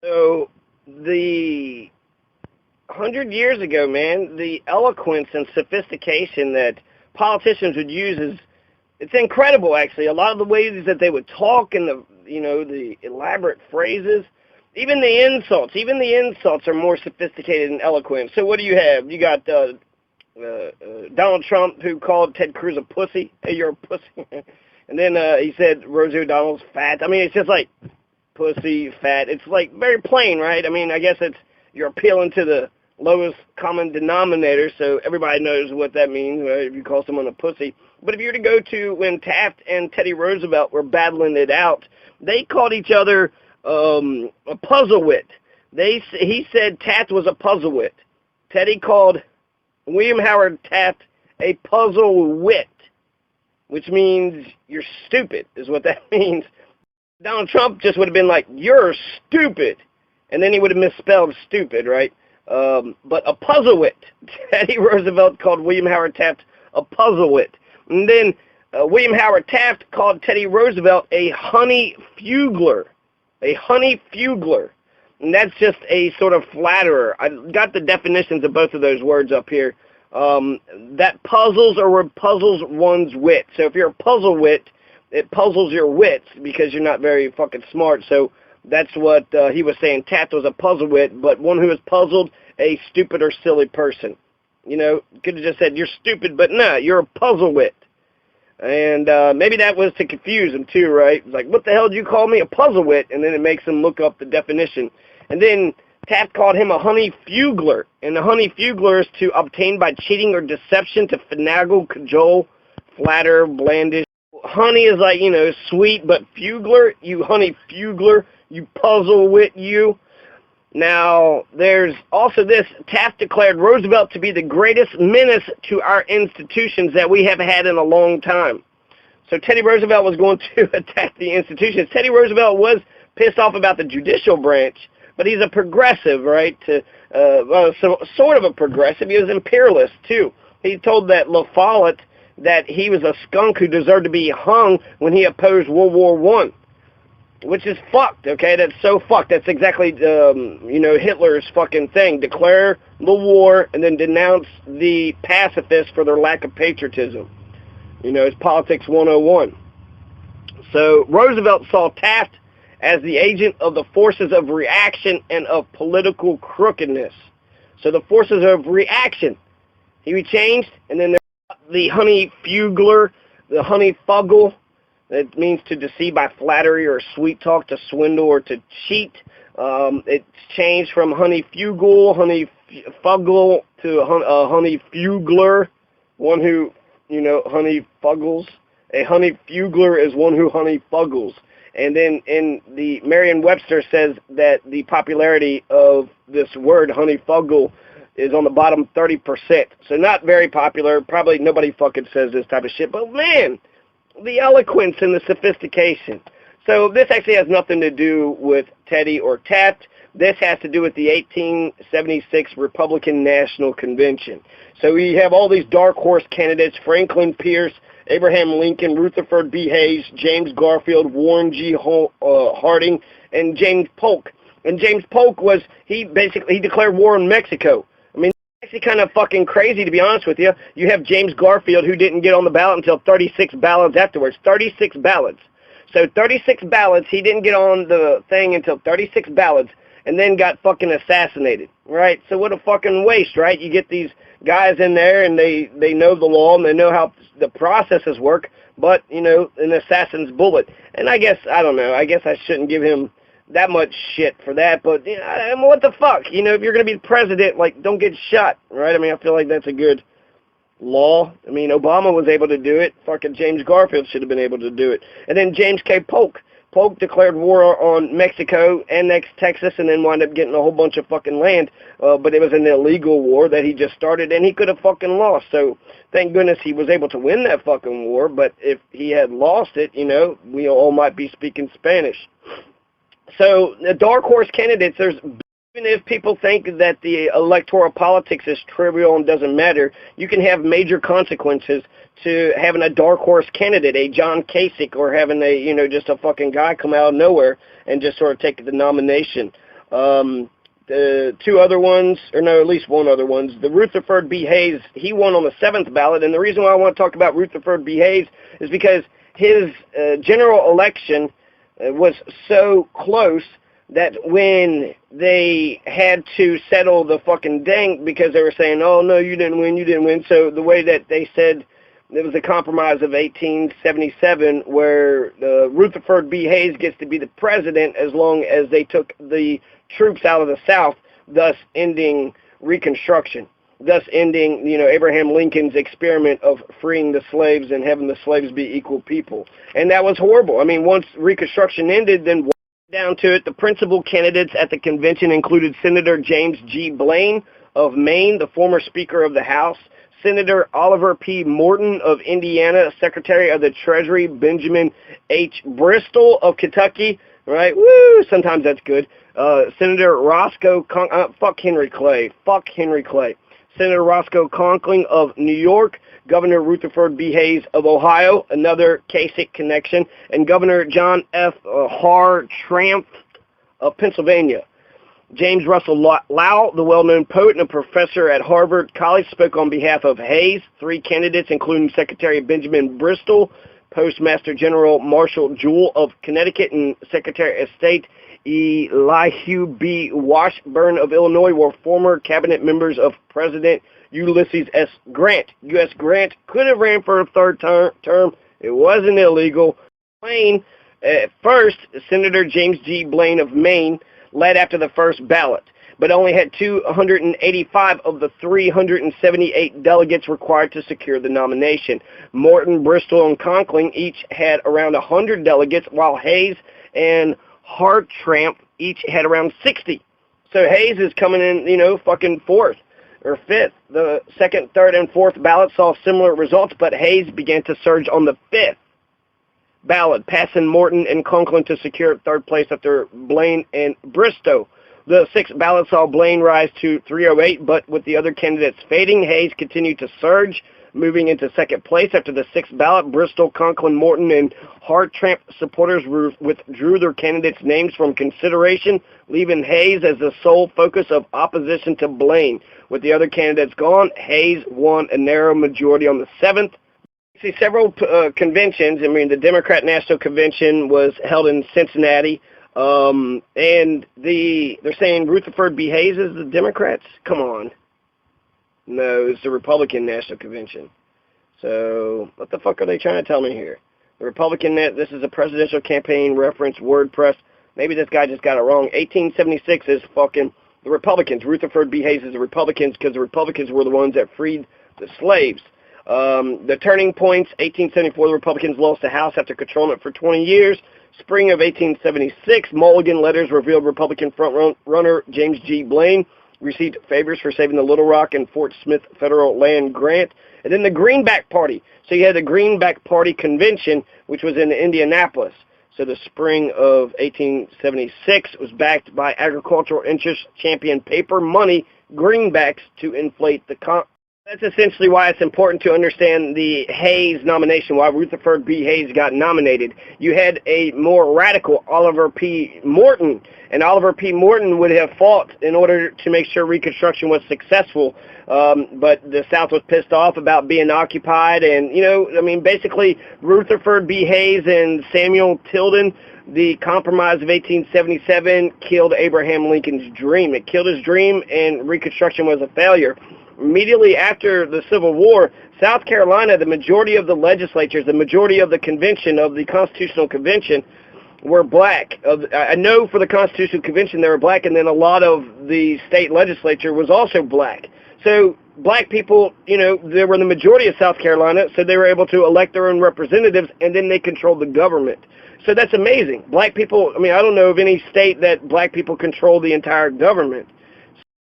So, the 100 years ago, man, the eloquence and sophistication that politicians would use it's incredible, actually. A lot of the ways that they would talk and the elaborate phrases, even the insults are more sophisticated and eloquent. So what do you have? You got Donald Trump, who called Ted Cruz a pussy. Hey, you're a pussy. And then he said Rosie O'Donnell's fat. I mean, it's just like pussy, fat. It's like very plain, right? I mean, I guess you're appealing to the lowest common denominator, so everybody knows what that means, right, if you call someone a pussy. But if you were to go to when Taft and Teddy Roosevelt were battling it out, they called each other a puzzlewit. He said Taft was a puzzlewit. Teddy called William Howard Taft a puzzlewit, which means you're stupid, is what that means. Donald Trump just would have been like, you're stupid, and then he would have misspelled stupid, right? But a puzzlewit. Teddy Roosevelt called William Howard Taft a puzzlewit. And then William Howard Taft called Teddy Roosevelt a honey fugler. A honey fugler. And that's just a sort of flatterer. I got the definitions of both of those words up here. That puzzles or puzzles one's wit. So if you're a puzzlewit, it puzzles your wits because you're not very fucking smart. So that's what he was saying. Taft was a puzzlewit, but one who is puzzled, a stupid or silly person. You know, could have just said, you're stupid, but no, you're a puzzlewit. And maybe that was to confuse him too, right? It's like, what the hell did you call me? A puzzlewit? And then it makes him look up the definition. And then Taft called him a honey fugler. And a honey fugler is to obtain by cheating or deception, to finagle, cajole, flatter, blandish. Honey is like, sweet, but fugler, you honey fugler, you puzzlewit, you. Now, there's also this. Taft declared Roosevelt to be the greatest menace to our institutions that we have had in a long time. So Teddy Roosevelt was going to attack the institutions. Teddy Roosevelt was pissed off about the judicial branch, but he's a progressive, right? Sort of a progressive. He was imperialist, too. He told that La Follette that he was a skunk who deserved to be hung when he opposed World War I. Which is fucked, okay? That's so fucked. That's exactly, Hitler's fucking thing. Declare the war and then denounce the pacifists for their lack of patriotism. It's politics 101. So Roosevelt saw Taft as the agent of the forces of reaction and of political crookedness. So the forces of reaction. He changed, and then there's the honey fugler, the honey fuggle. It means to deceive by flattery or sweet talk, to swindle or to cheat. It's changed from honey fugle, honey fuggle, to honey fugler, one who, honey fuggles. A honey fugler is one who honey fuggles. And then in the Merriam-Webster says that the popularity of this word, honey fuggle, is on the bottom 30%. So not very popular. Probably nobody fucking says this type of shit. But man, the eloquence and the sophistication. So this actually has nothing to do with Teddy or Taft. This has to do with the 1876 Republican National Convention. So we have all these dark horse candidates: Franklin Pierce, Abraham Lincoln, Rutherford B. Hayes, James Garfield, Warren G. Harding, and James Polk. And James Polk he declared war on Mexico. Actually kind of fucking crazy, to be honest with you. You have James Garfield, who didn't get on the ballot until 36 ballots afterwards. 36 ballots. So 36 ballots, he didn't get on the thing until 36 ballots, and then got fucking assassinated, right? So what a fucking waste, right? You get these guys in there, and they know the law, and they know how the processes work, but, an assassin's bullet. And I guess I shouldn't give him that much shit for that, but what the fuck? If you're going to be the president, don't get shot, right? I mean, I feel like that's a good law. I mean, Obama was able to do it. Fucking James Garfield should have been able to do it. And then James K. Polk. Polk declared war on Mexico, annexed Texas, and then wound up getting a whole bunch of fucking land, but it was an illegal war that he just started, and he could have fucking lost. So thank goodness he was able to win that fucking war, but if he had lost it, we all might be speaking Spanish. So the dark horse candidates, even if people think that the electoral politics is trivial and doesn't matter, you can have major consequences to having a dark horse candidate, a John Kasich, or having just a fucking guy come out of nowhere and just sort of take the nomination. The two other ones, or no, at least one other ones, the Rutherford B. Hayes, he won on the 7th ballot, and the reason why I want to talk about Rutherford B. Hayes is because his general election was so close that when they had to settle the fucking ding, because they were saying, oh, no, you didn't win, so the way that they said, there was a compromise of 1877 where Rutherford B. Hayes gets to be the president as long as they took the troops out of the South, thus ending Reconstruction, thus ending, Abraham Lincoln's experiment of freeing the slaves and having the slaves be equal people. And that was horrible. I mean, once Reconstruction ended, then down to it, the principal candidates at the convention included Senator James G. Blaine of Maine, the former Speaker of the House, Senator Oliver P. Morton of Indiana, Secretary of the Treasury Benjamin H. Bristow of Kentucky, right? Woo! Sometimes that's good. Senator Roscoe fuck Henry Clay. Senator Roscoe Conkling of New York, Governor Rutherford B. Hayes of Ohio, another Kasich connection, and Governor John F. Hartranft of Pennsylvania. James Russell Lowell, the well-known poet and a professor at Harvard College, spoke on behalf of Hayes. 3 candidates, including Secretary Benjamin Bristow, Postmaster General Marshall Jewell of Connecticut, and Secretary of State Elihu B. Washburn of Illinois, were former cabinet members of President Ulysses S. Grant. U.S. Grant could have ran for a third term. It wasn't illegal. Blaine, at first, Senator James G. Blaine of Maine led after the first ballot, but only had 285 of the 378 delegates required to secure the nomination. Morton, Bristow, and Conkling each had around 100 delegates, while Hayes and Hartranft each had around 60. So Hayes is coming in, fucking 4th or 5th. The 2nd, 3rd, and 4th ballots saw similar results, but Hayes began to surge on the 5th ballot, passing Morton and Conkling to secure 3rd place after Blaine and Bristow. The 6th ballot saw Blaine rise to 308, but with the other candidates fading, Hayes continued to surge, moving into 2nd place. After the 6th ballot, Bristow, Conkling, Morton, and Hartranft supporters withdrew their candidates' names from consideration, leaving Hayes as the sole focus of opposition to Blaine. With the other candidates gone, Hayes won a narrow majority on the 7th. See, several conventions. I mean, the Democrat National Convention was held in Cincinnati, and they're saying Rutherford B. Hayes is the Democrats? Come on. No, it's the Republican National Convention. So, what the fuck are they trying to tell me here? The Republican, this is a presidential campaign reference, WordPress. Maybe this guy just got it wrong. 1876 is fucking the Republicans. Rutherford B. Hayes is the Republicans because the Republicans were the ones that freed the slaves. The turning points, 1874, the Republicans lost the House after controlling it for 20 years. Spring of 1876, Mulligan letters revealed Republican front-runner James G. Blaine received favors for saving the Little Rock and Fort Smith federal land grant. And then the Greenback Party. So you had the Greenback Party Convention, which was in Indianapolis. So the spring of 1876 was backed by agricultural interests, champion paper money, greenbacks to inflate the That's essentially why it's important to understand the Hayes nomination, why Rutherford B. Hayes got nominated. You had a more radical Oliver P. Morton, and Oliver P. Morton would have fought in order to make sure Reconstruction was successful, but the South was pissed off about being occupied, and, basically Rutherford B. Hayes and Samuel Tilden, the Compromise of 1877, killed Abraham Lincoln's dream. It killed his dream, and Reconstruction was a failure. Immediately after the Civil War, South Carolina, the majority of the legislatures, the majority of the convention, of the Constitutional Convention, were black. I know for the Constitutional Convention they were black, and then a lot of the state legislature was also black. So black people, they were the majority of South Carolina, so they were able to elect their own representatives, and then they controlled the government. So that's amazing. Black people, I don't know of any state that black people control the entire government.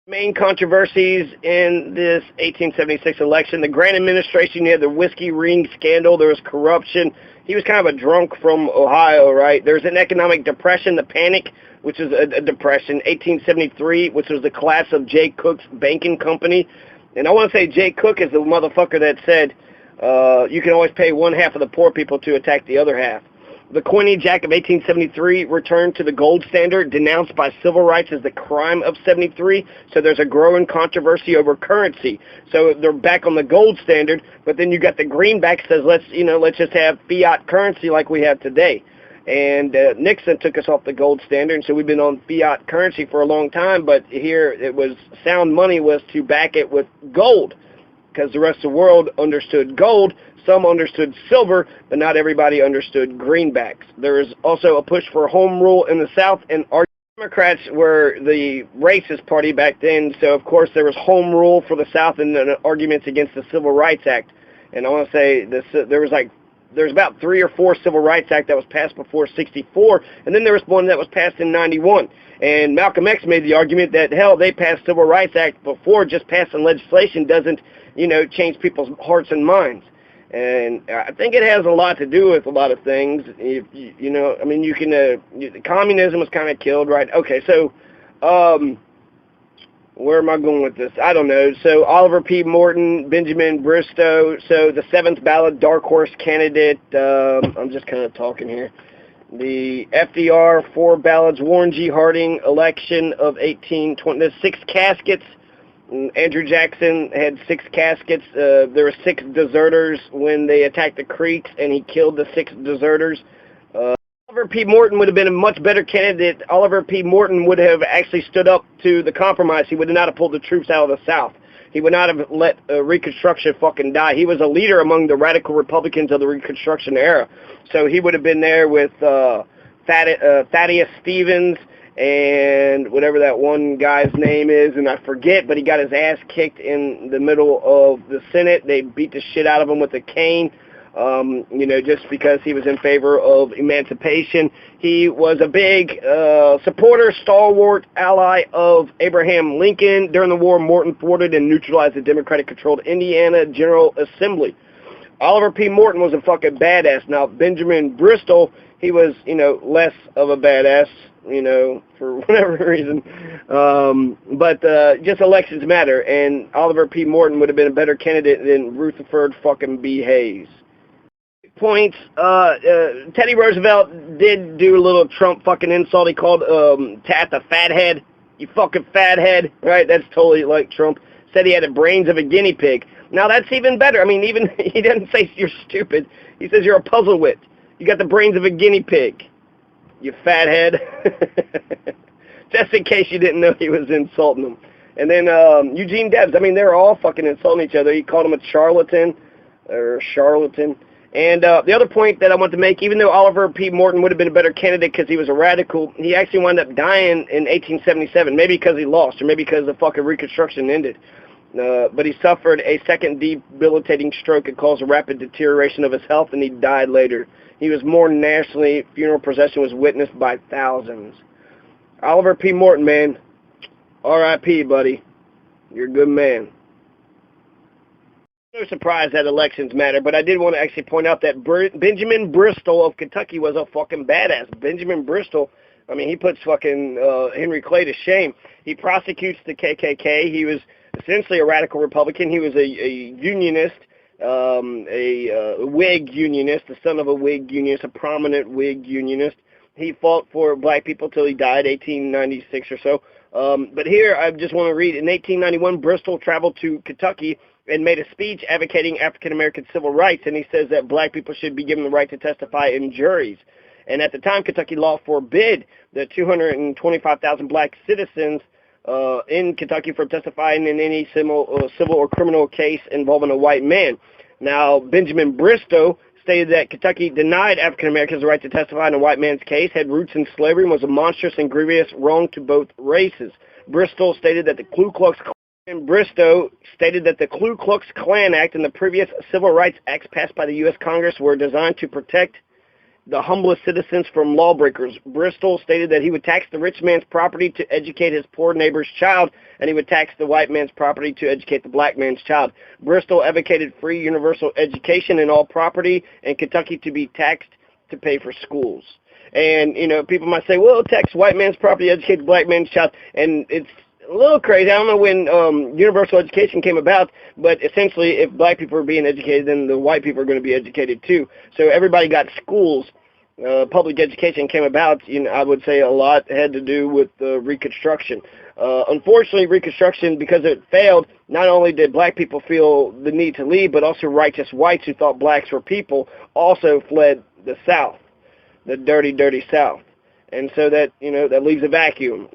Main controversies in this 1876 election: the Grant administration, you had the whiskey ring scandal, there was corruption. He was kind of a drunk from Ohio, right? There's an economic depression, the Panic, which is a depression. 1873, which was the collapse of Jay Cook's banking company. And I want to say Jay Cook is the motherfucker that said you can always pay one half of the poor people to attack the other half. The Coinage Act of 1873 returned to the gold standard, denounced by civil rights as the crime of 73. So there's a growing controversy over currency. So they're back on the gold standard, but then you got the greenback says let's just have fiat currency like we have today. And Nixon took us off the gold standard, and so we've been on fiat currency for a long time. But here it was sound money was to back it with gold, because the rest of the world understood gold. Some understood silver, but not everybody understood greenbacks. There was also a push for home rule in the South, and our Democrats were the racist party back then, so of course there was home rule for the South and arguments against the Civil Rights Act. And I want to say this, there's about 3 or 4 Civil Rights Act that was passed before 64, and then there was one that was passed in 91. And Malcolm X made the argument that, hell, they passed Civil Rights Act before. Just passing legislation doesn't, change people's hearts and minds. And I think it has a lot to do with a lot of things. Communism was kind of killed, right? Okay, so, where am I going with this? I don't know. So Oliver P. Morton, Benjamin Bristow. So the 7th ballot dark horse candidate. I'm just kind of talking here. The FDR 4 ballots. Warren G. Harding election of 1820. There's 6 caskets. Andrew Jackson had 6 caskets. There were 6 deserters when they attacked the Creeks, and he killed the 6 deserters. Oliver P. Morton would have been a much better candidate. Oliver P. Morton would have actually stood up to the compromise. He would not have pulled the troops out of the South. He would not have let Reconstruction fucking die. He was a leader among the radical Republicans of the Reconstruction era. So he would have been there with Thaddeus Stevens and whatever that one guy's name is, and I forget, but he got his ass kicked in the middle of the Senate. They beat the shit out of him with a cane. Just because he was in favor of emancipation. He was a big supporter, stalwart ally of Abraham Lincoln. During the war, Morton thwarted and neutralized the Democratic-controlled Indiana General Assembly. Oliver P. Morton was a fucking badass. Now, Benjamin Bristow, he was, less of a badass, for whatever reason. But just elections matter, and Oliver P. Morton would have been a better candidate than Rutherford fucking B. Hayes. Points. Teddy Roosevelt did do a little Trump fucking insult. He called Taft a fathead. You fucking fathead. Right? That's totally like Trump. Said he had the brains of a guinea pig. Now that's even better. I mean, even he doesn't say you're stupid. He says you're a puzzlewit. You got the brains of a guinea pig. You fathead. Just in case you didn't know he was insulting him. And then Eugene Debs. I mean, they're all fucking insulting each other. He called him a charlatan. And the other point that I want to make, even though Oliver P. Morton would have been a better candidate because he was a radical, he actually wound up dying in 1877, maybe because he lost, or maybe because the fucking Reconstruction ended. But he suffered a second debilitating stroke. It caused a rapid deterioration of his health, and he died later. He was mourned nationally. Funeral procession was witnessed by thousands. Oliver P. Morton, man, R.I.P., buddy. You're a good man. No surprise that elections matter, but I did want to actually point out that Benjamin Bristow of Kentucky was a fucking badass. Benjamin Bristow, I mean, he puts fucking Henry Clay to shame. He prosecutes the KKK. He was essentially a radical Republican. He was a unionist, a Whig unionist, the son of a Whig unionist, a prominent Whig unionist. He fought for black people till he died, 1896 or so. But here, I just want to read, in 1891, Bristow traveled to Kentucky and made a speech advocating African-American civil rights, and he says that black people should be given the right to testify in juries. And at the time, Kentucky law forbid the 225,000 black citizens in Kentucky from testifying in any civil or criminal case involving a white man. Now, Benjamin Bristow stated that Kentucky denied African-Americans the right to testify in a white man's case, had roots in slavery, and was a monstrous and grievous wrong to both races. Bristow stated that the Ku Klux Klan Act and the previous Civil Rights Acts passed by the U.S. Congress were designed to protect the humblest citizens from lawbreakers. Bristow stated that he would tax the rich man's property to educate his poor neighbor's child, and he would tax the white man's property to educate the black man's child. Bristow advocated free universal education in all property, and Kentucky to be taxed to pay for schools. And, people might say, well, tax white man's property, educate the black man's child, and it's a little crazy. I don't know when universal education came about, but essentially if black people are being educated, then the white people are going to be educated too. So everybody got schools. public education came about, I would say a lot had to do with Reconstruction. Unfortunately, Reconstruction, because it failed, not only did black people feel the need to leave, but also righteous whites who thought blacks were people also fled the South, the dirty, dirty South. And so that, that leaves a vacuum.